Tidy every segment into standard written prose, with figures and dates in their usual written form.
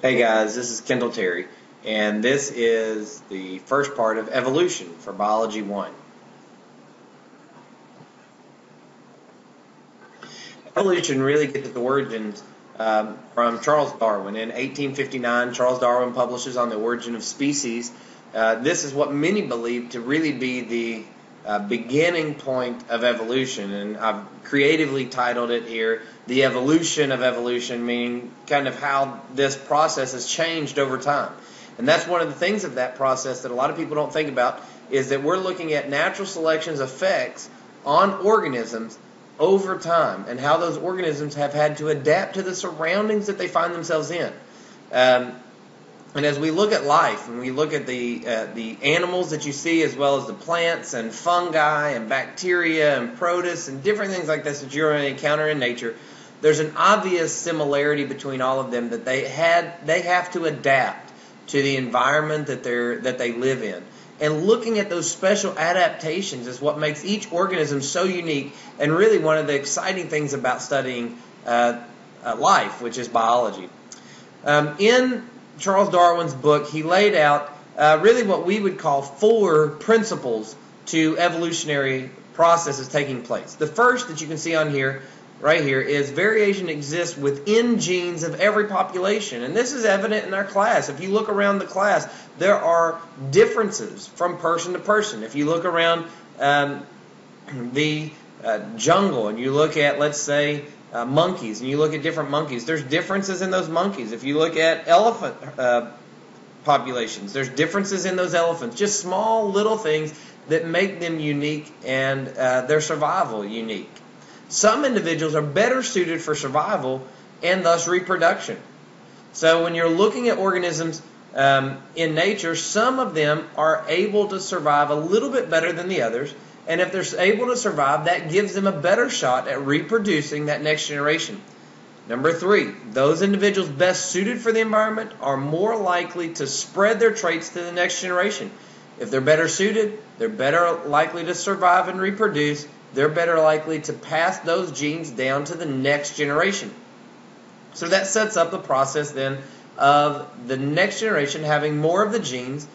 Hey guys, this is Kendall Terry, and this is the first part of evolution for Biology 1. Evolution really gets its origins from Charles Darwin. In 1859, Charles Darwin publishes on the origin of species. This is what many believe to really be the beginning point of evolution, and I've creatively titled it here, The Evolution of Evolution, meaning kind of how this process has changed over time. And that's one of the things of that process that a lot of people don't think about, is that we're looking at natural selection's effects on organisms over time and how those organisms have had to adapt to the surroundings that they find themselves in. And as we look at life, and we look at the animals that you see, as well as the plants and fungi and bacteria and protists and different things like this that you're going to encounter in nature, there's an obvious similarity between all of them, that they have to adapt to the environment that they live in. And looking at those special adaptations is what makes each organism so unique, and really one of the exciting things about studying life, which is biology. In Charles Darwin's book, he laid out really what we would call 4 principles to evolutionary processes taking place. The first that you can see on here, right here, is variation exists within genes of every population. And this is evident in our class. If you look around the class, there are differences from person to person. If you look around the jungle and you look at, let's say, monkeys, and you look at different monkeys, there's differences in those monkeys. If you look at elephant populations, there's differences in those elephants. Just small little things that make them unique and their survival unique. Some individuals are better suited for survival and thus reproduction. So when you're looking at organisms in nature, some of them are able to survive a little bit better than the others. And if they're able to survive, that gives them a better shot at reproducing that next generation. Number 3, those individuals best suited for the environment are more likely to spread their traits to the next generation. If they're better suited, they're better likely to survive and reproduce. They're better likely to pass those genes down to the next generation. So that sets up the process then of the next generation having more of the genes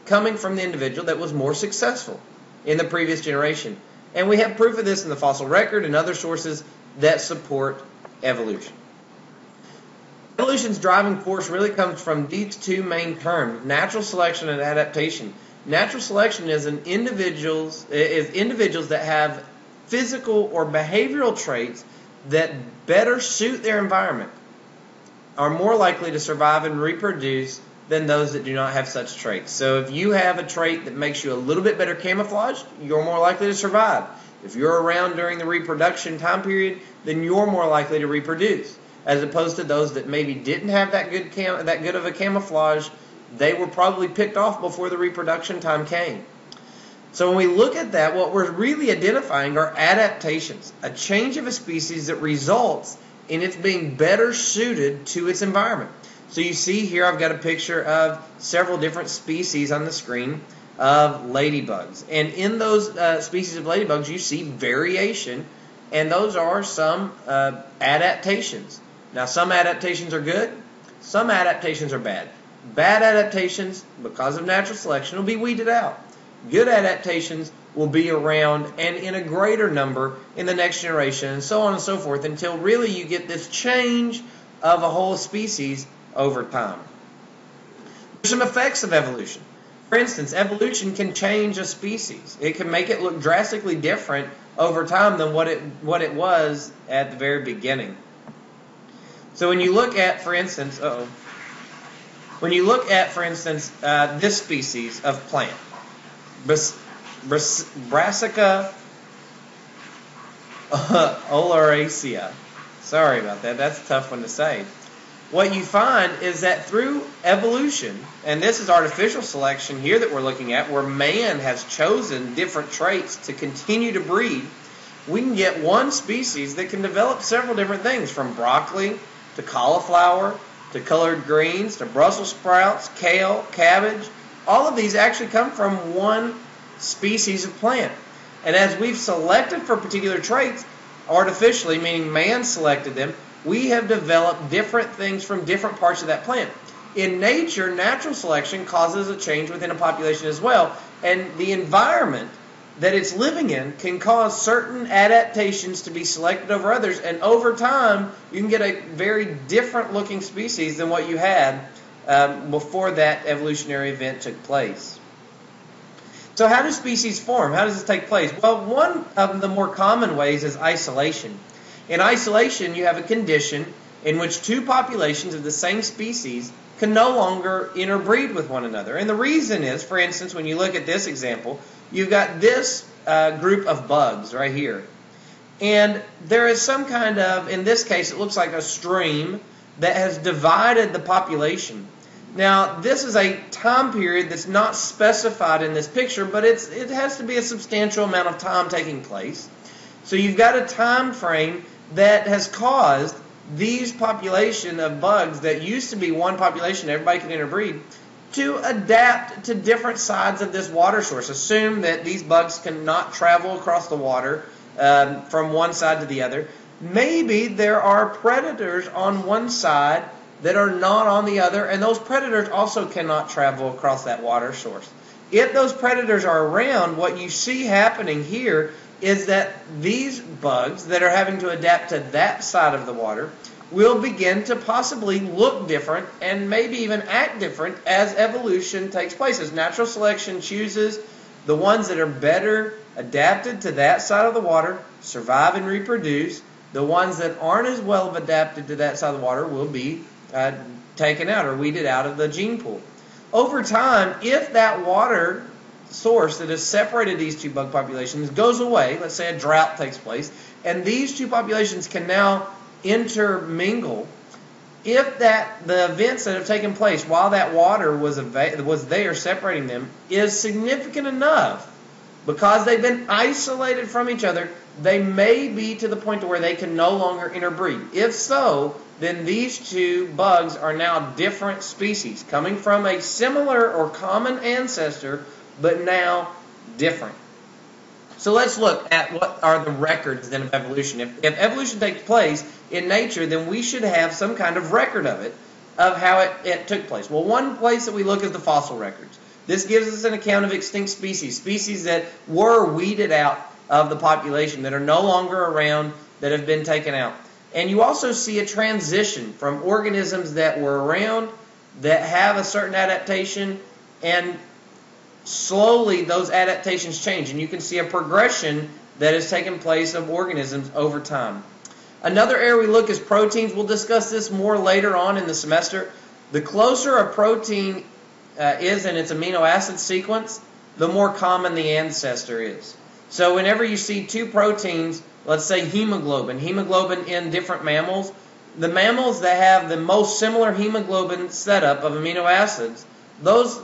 coming from the individual that was more successful in the previous generation. And we have proof of this in the fossil record and other sources that support evolution. Evolution's driving force really comes from these 2 main terms, natural selection and adaptation. Natural selection is individuals that have physical or behavioral traits that better suit their environment are more likely to survive and reproduce than those that do not have such traits. So if you have a trait that makes you a little bit better camouflaged, you're more likely to survive. If you're around during the reproduction time period, then you're more likely to reproduce. As opposed to those that maybe didn't have that good of a camouflage, they were probably picked off before the reproduction time came. So when we look at that, what we're really identifying are adaptations, a change of a species that results in its being better suited to its environment. So you see here I've got a picture of several different species on the screen of ladybugs. And in those species of ladybugs you see variation, and those are some adaptations. Now some adaptations are good, some adaptations are bad. Bad adaptations, because of natural selection, will be weeded out. Good adaptations will be around and in a greater number in the next generation, and so on and so forth, until really you get this change of a whole species over time. There's some effects of evolution. For instance, evolution can change a species. It can make it look drastically different over time than what it was at the very beginning. So when you look at, for instance, this species of plant, Brassica oleracea. Sorry about that. That's a tough one to say. What you find is that through evolution, and this is artificial selection here that we're looking at, where man has chosen different traits to continue to breed, we can get one species that can develop several different things, from broccoli to cauliflower to colored greens to Brussels sprouts, kale, cabbage. All of these actually come from one species of plant. And as we've selected for particular traits, artificially, meaning man selected them, we have developed different things from different parts of that plant. In nature, natural selection causes a change within a population as well, and the environment that it's living in can cause certain adaptations to be selected over others, and over time you can get a very different looking species than what you had before that evolutionary event took place. So how do species form? How does this take place? Well, one of the more common ways is isolation. In isolation, you have a condition in which two populations of the same species can no longer interbreed with one another. And the reason is, for instance, when you look at this example, you've got this group of bugs right here. And there is some kind of, in this case, it looks like a stream that has divided the population. Now, this is a time period that's not specified in this picture, but it has to be a substantial amount of time taking place. So you've got a time frame that has caused these population of bugs that used to be one population, everybody can interbreed, to adapt to different sides of this water source. Assume that these bugs cannot travel across the water from one side to the other. Maybe there are predators on one side that are not on the other, and those predators also cannot travel across that water source. If those predators are around, what you see happening here is that these bugs that are having to adapt to that side of the water will begin to possibly look different and maybe even act different as evolution takes place. As natural selection chooses the ones that are better adapted to that side of the water, survive and reproduce, the ones that aren't as well adapted to that side of the water will be taken out or weeded out of the gene pool. Over time, if that water source that has separated these two bug populations goes away, let's say a drought takes place, and these two populations can now intermingle, if the events that have taken place while that water was there separating them is significant enough, because they've been isolated from each other, they may be to the point to where they can no longer interbreed. If so, then these two bugs are now different species, coming from a similar or common ancestor, but now different. So let's look at what are the records then of evolution. If evolution takes place in nature, then we should have some kind of record of it, of how it took place. Well, one place that we look is the fossil records. This gives us an account of extinct species, species that were weeded out of the population, that are no longer around, that have been taken out. And you also see a transition from organisms that were around, that have a certain adaptation, and slowly those adaptations change. And you can see a progression that has taken place of organisms over time. Another area we look is proteins. We'll discuss this more later on in the semester. The closer a protein is in its amino acid sequence, the more common the ancestor is. So whenever you see two proteins, let's say hemoglobin in different mammals, the mammals that have the most similar hemoglobin setup of amino acids, those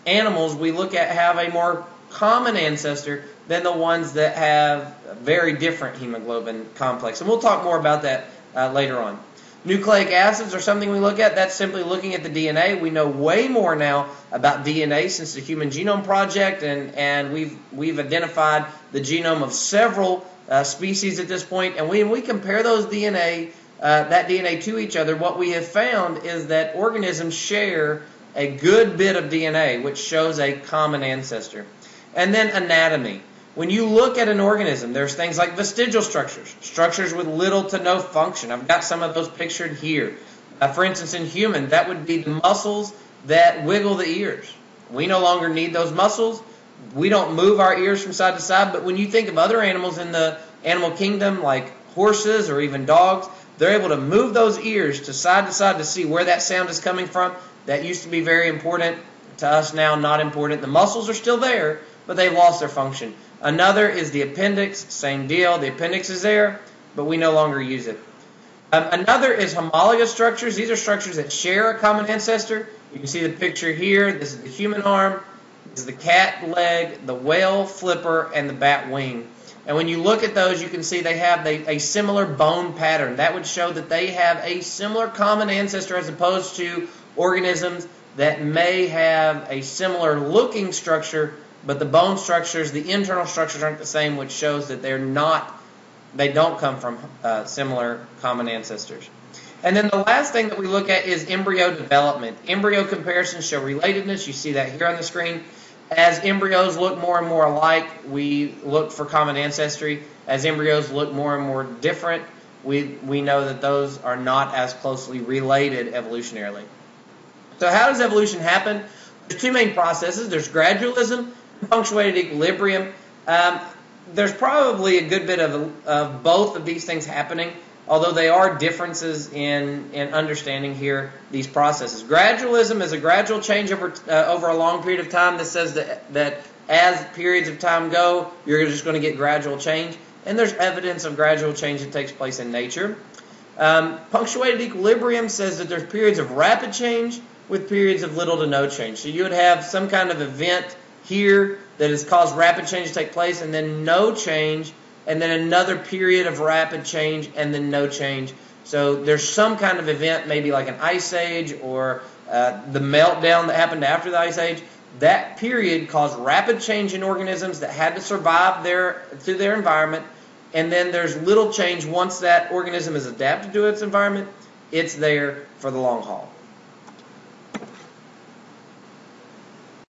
animals we look at have a more common ancestor than the ones that have very different hemoglobin complex. And we'll talk more about that later on. Nucleic acids are something we look at. That's simply looking at the DNA. We know way more now about DNA since the Human Genome Project, and we've identified the genome of several species at this point. And when we compare those DNA, that DNA to each other, what we have found is that organisms share a good bit of DNA, which shows a common ancestor. And then anatomy. When you look at an organism, there's things like vestigial structures, structures with little to no function. I've got some of those pictured here. For instance, in human, that would be the muscles that wiggle the ears. We no longer need those muscles. We don't move our ears from side to side, but when you think of other animals in the animal kingdom, like horses or even dogs, they're able to move those ears to side to see where that sound is coming from. That used to be very important. To us now, not important. The muscles are still there, but they've lost their function. Another is the appendix, same deal. The appendix is there, but we no longer use it. Another is homologous structures. These are structures that share a common ancestor. You can see the picture here. This is the human arm. This is the cat leg, the whale flipper, and the bat wing. And when you look at those, you can see they have a similar bone pattern. That would show that they have a similar common ancestor as opposed to organisms that may have a similar looking structure, but the bone structures, the internal structures aren't the same, which shows that they're not They don't come from similar common ancestors. And then the last thing that we look at is embryo development. Embryo comparisons show relatedness. You see that here on the screen. As embryos look more and more alike, we look for common ancestry. As embryos look more and more different, we know that those are not as closely related evolutionarily. So how does evolution happen? There's two main processes. There's gradualism and punctuated equilibrium. There's probably a good bit of both of these things happening, although they are differences in understanding here these processes. Gradualism is a gradual change over a long period of time. This says that as periods of time go, you're just going to get gradual change. And there's evidence of gradual change that takes place in nature. Punctuated equilibrium says that there's periods of rapid change with periods of little to no change. So you would have some kind of event here that has caused rapid change to take place, and then no change, and then another period of rapid change, and then no change. So there's some kind of event, maybe like an ice age or the meltdown that happened after the ice age. That period caused rapid change in organisms that had to survive through their environment, and then there's little change once that organism is adapted to its environment. It's there for the long haul.